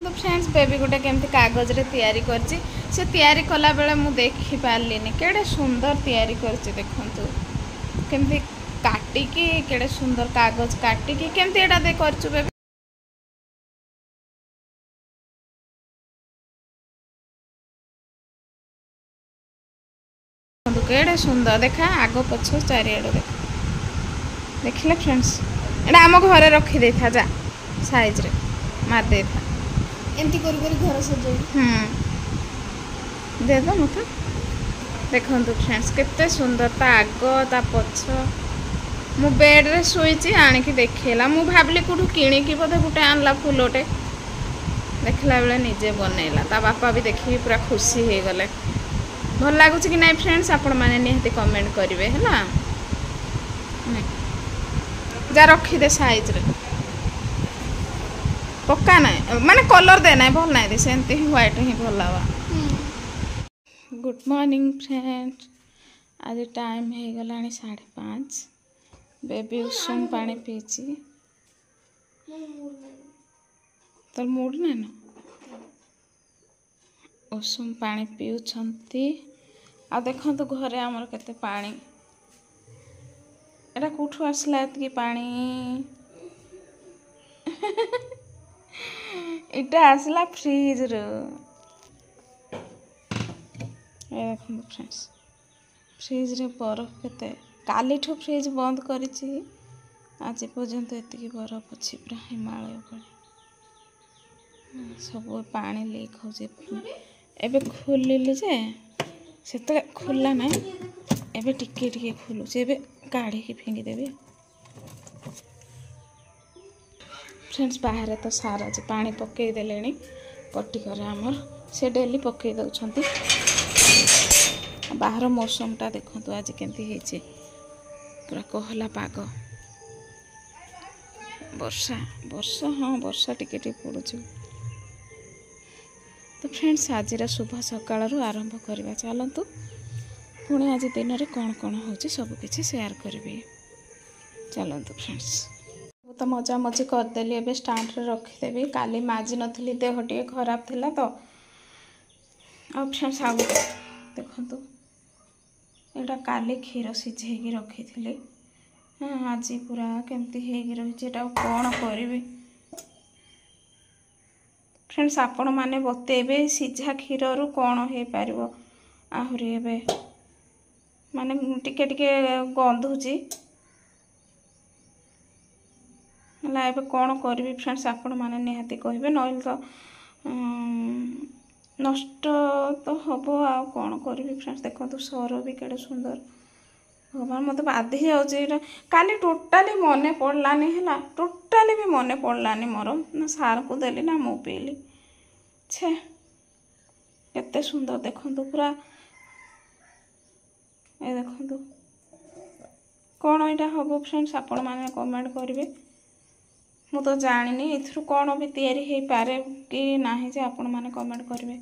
तो friends baby गोटे केमती कागज रे तैयारी करची से तैयारी कला बेले मु देखि पारलिनी केडे सुंदर तैयारी करची देखंतु केमती काटी की केडे सुंदर कागज काटी की केमती एडा दे करछु बेबी केडे सुंदर देखा आगो पछ चारिआडो देख देखिले फ्रेंड्स एडा आम घरे रखी दे था जा साइज रे मार दे था एमती करी घर सजाई दे दो मत देखो फ्रेंड्स केते सुंदर ता आग ता पछ मु बेड रे सोईची आनिकी देखेला मु भाबली कुठू किणिकी बोधे गुटे आनला फुलोटे देखला बेले निजे बनैला ता बापा भी देखि पूरा खुशी हे गले भल लागुच कि नहीं फ्रेंड्स आपण माने निहती कमेंट करिवे हैला जा रखी दे साइज रे पक्का ना माने कलर दे ना भल ना दे सेंती ही व्हाइट ही भल लावा गुड मॉर्निंग फ्रेंड्स आज टाइम हे गलानी 5:30 बेबी उषुम पानी पीची तर मूड ना ना उषुम पानी पिउछंती आ देखंतु घरे हमर केते पानी एटा कोठु आसला एतकी पानी इटा आसला फ्रिज रो देखो फ्रेंड्स फ्रिज रे बरफ केते काली ठो फ्रिज बंद करिछि आज पर्यंत एतकी बरफ अछि पूरा हिमालय पर सब पानी लीक हो जे एबे खुलिली जे सेते खुला ना एबे टिके टिके खुलु जे एबे काढ़ी के फेंगी देबे फ्रेंड्स बाहर तो सारा जे पानी पकई देलेनी पट्टी करे हमर से डेली पकई दउछंती बाहर मौसम टा देखंतु आज केंती हेचे पूरा कोहला पाग वर्षा वर्षा हाँ वर्षा टिके टिके पड़ुछ तो फ्रेंड्स आज शुभ सकाळ आरंभ करवा चलतु पुणी आज दिन में कौन कौन हो सब किसी शेयर करी चलतु फ्रेंड्स तो मजा मजी करदेली एबे स्टांड रे रखीदेवी काली माजी नथली देह टिके खराब थिला तो अब फ्रेंड्स आउ देखंतु एटा काली क्षीर सिझेकी रखी थिले हाँ आज पूरा केमती हेगी रही एटा कौन करी फ्रेंड्स आपण माने बतेबे सिझा क्षीर रु कौन हो पार आहरी एबे माने टिके टिके गंधुची ना एबे कौन करी फ्रेंड्स आपण माने निहाती कहबे नइल तो नष्ट तो हबो आ कौन करी फ्रेंड्स देखो सर भी केड़े सुंदर भगवान मत बाधी जाऊँ काली टोटाली मन पड़लानी है टोटाली भी मन पड़लानी मोर ना सार को देली ना मु पीली छे केते सुंदर देखो पूरा ए देखो कौन यहाँ हम फ्रेंड्स आपण मैंने कमेंट करेंगे मु तो जानी एथु कौन भी तैयारी हो पारे कि ना जे आपण मैंने कमेंट करेंगे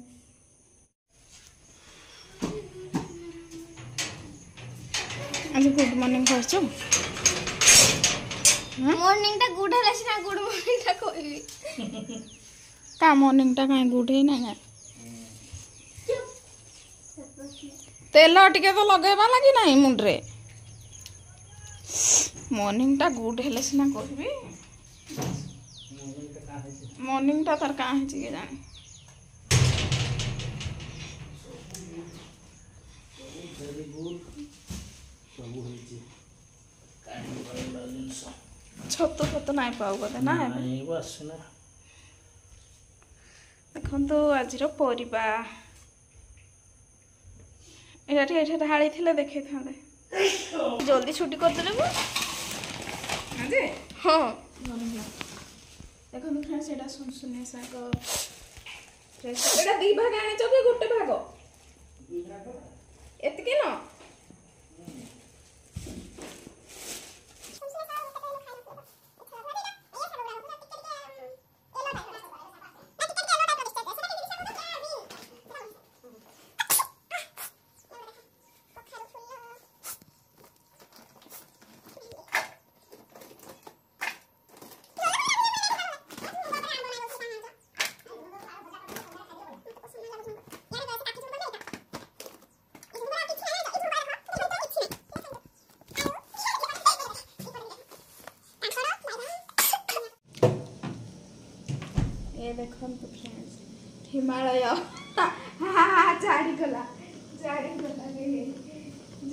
आज गुड मॉर्निंग करछ मॉर्निंग टा गुड है ना गुड मॉर्निंग टा कोई का मॉर्निंग टा काई गुड है ना तेल टिके तो लगेबा लगी नहीं मुंडरे मॉर्निंग टा गुड हेले सिना कहबी मॉर्निंग टा तार का के जानी छतु फतु नाई पाऊ बोधे ना देखो आज परिबा ये ढाई थे देखे था जल्दी छुट्टी करदे हाँ देखो फ्रेंड्स एटा सुनसुनिया साग एटा दी भाग आनी कि गोटे भाग एतके न ये देखंतु फ्रेंड्स हिमालय झाड़ी गला रे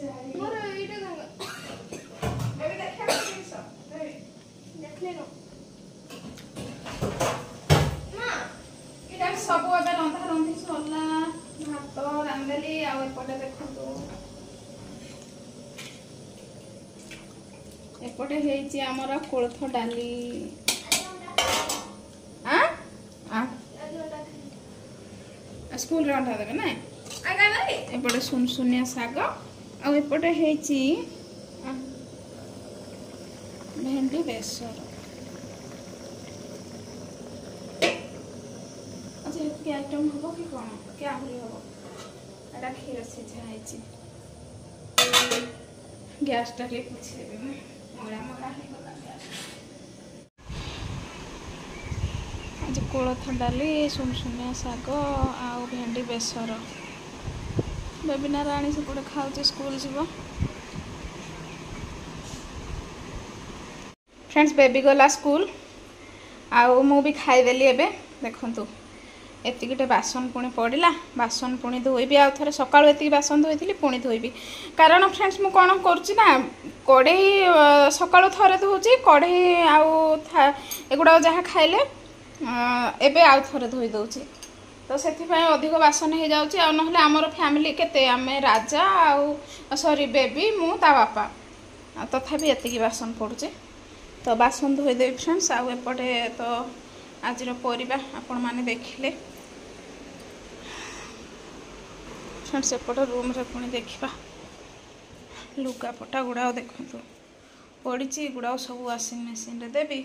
झाड़ी मोर एटा गंगा बेबी देखा देखले नो मां एटा सब एबे रंधा रंधी सरला भात रांधली आ एपटे देखंतु एपटे हेची हमर कोलथ डाली स्कूल रे अंडा देबे ना आगा ना एपटे सुनसुनिया साग आ एपटे हेची भेंडी बेसर अच्छा ये आइटम हबो कि कोन क्या होली हबो एटा खीर सिझा हेची गैस टा रे पुछे मोरा मोरा हे गला गैस आज कोलथ डाली सुनसुनिया साग आउ भेंडी बेसर बेबीना राणी से खाऊँ स्कूल जीव फ्रेंड्स बेबी गला स्कूल आउ मु भी खाईदेली एबे देखंतु एतिकिटे बासन पुणी पड़ा बासन पुणी धोबी आउ थे सका एति बासन धोई पुणी धोबी कारण फ्रेंड्स मु कौन करुच्ची कड़े सका थे धोची कड़े आगुड़ा जहाँ खाइले एबे आउ थे धोई दौची तो से अधिक बासन हो जाऊँगी आ ना आमर फैमिली केते आमे राजा आउ सॉरी बेबी मु ता बापा तथापि एतिकी बासन पड़ुचे तो बासन धोईदेवी फ्रेंड्स आउ एपटे तो आज परिबा आपण माने देखिले फ्रेंड्स एपटे रूम रे पुणी देखा लुगापटा गुड़ा देखु पड़ी गुड़ा सब वाशिंग मशीन रे देवी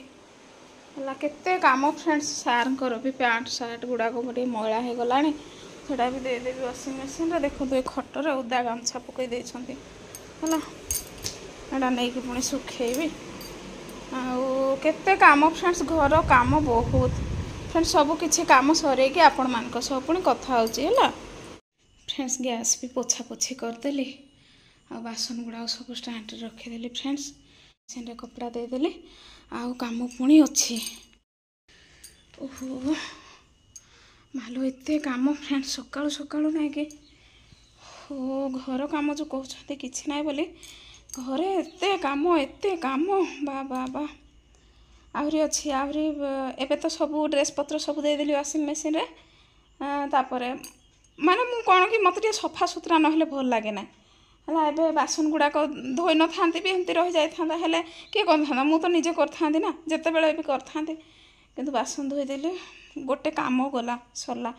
है केते काम फ्रेंड्स सार भी पैंट सार्ट गुड़ाक गोटे मैला हो गला सेटा भी देदेवी वाशिंग मशीन रे देखो ये खटर उदा गामछा पकई देछंती है एटा नहीं पुणी सुखेबी केते काम फ्रेंड्स घर काम बहुत फ्रेंड्स सब किछि काम सरेकी आपण मानक सह पुणी कथा होची है फ्रेंड्स गैस भी पोछा पोछी करदेली आ बासन गुड़ा सब स्टैंड रखीदेली फ्रेंड्स से कपड़ा देदेली आउ काम पुणी अच्छी ओहो मालो एते काम फ्रेंड्स सकाळु सकाळु ना कि हो घर काम जो कहते किछि ना बोली घरे एते काम बा बा बा आहरी अच्छी आहरी एबे तो सब ड्रेस पत्र सब देदेली वाशिंग मशीन रे तापरे माने मु कौन कि मत सफा सुतरा ना भल लगे ना है ए बासन गुड़ाक धोई न था भी एमती रही जाता है किए कर मु तो निजे कर ना जिते बड़े भी कर किंतु बासन धोईदेली गोटे काम गला सरला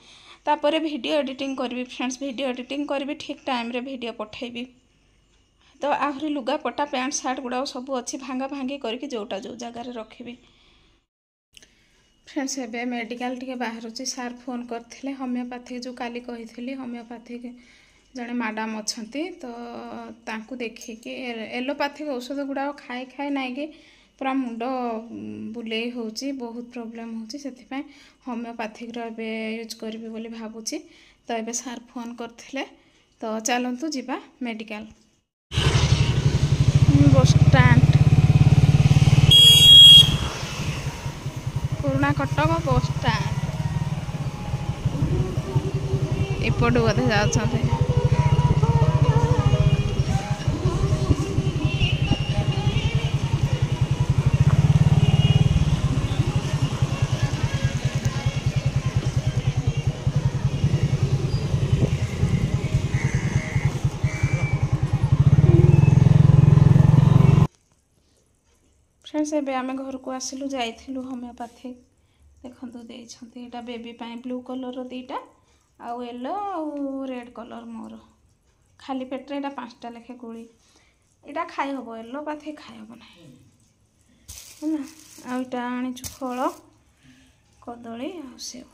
तापर वीडियो एडिटिंग करी फ्रेंड्स वीडियो एडिटिंग करी ठीक टाइम रे वीडियो पठेबी तो आहरी लुगा पटा पैंट सार्ट गुड़ा सब अच्छी भांगा भांगी करके जोटा जो जगार रखी फ्रेंड्स एबे मेडिकल टी बाहर सार फोन करते होमियोपैथिक जो काली कही होमियोपैथिक जड़े मैडम अच्छा तो तांकू देखिकी एलोपैथिक औषध गुड़ा खाए खाए ना कि पूरा मुंड बुले होची बहुत प्रॉब्लम होची से होमियोपैथिक रे यूज करी बोली भावुची तो एबे सार फोन करते तो चलतु जीवा मेडिकल बस स्टैंड पुराना कटक बस स्टैंड एपटू बोधे जाते फ्रेंड्स एबे आमे घर को आसिलु जाइथिलु होमियोपैथिक देखु देटा बेबी पाई ब्लू कलर दीटा आउ येलो आउ रेड कलर मोर खाली पेट्रे एटा 5टा लेखे गोली एटा खाई हबो एलोपैथिक खाई हबो ना है ना आ एटा आनी फल कदली आ सेव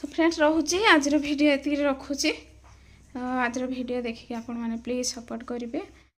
तो फ्रेंड्स रहुची आज वीडियो एति रखुची आज वीडियो देखिए आपण माने प्लीज सपोर्ट करिवे।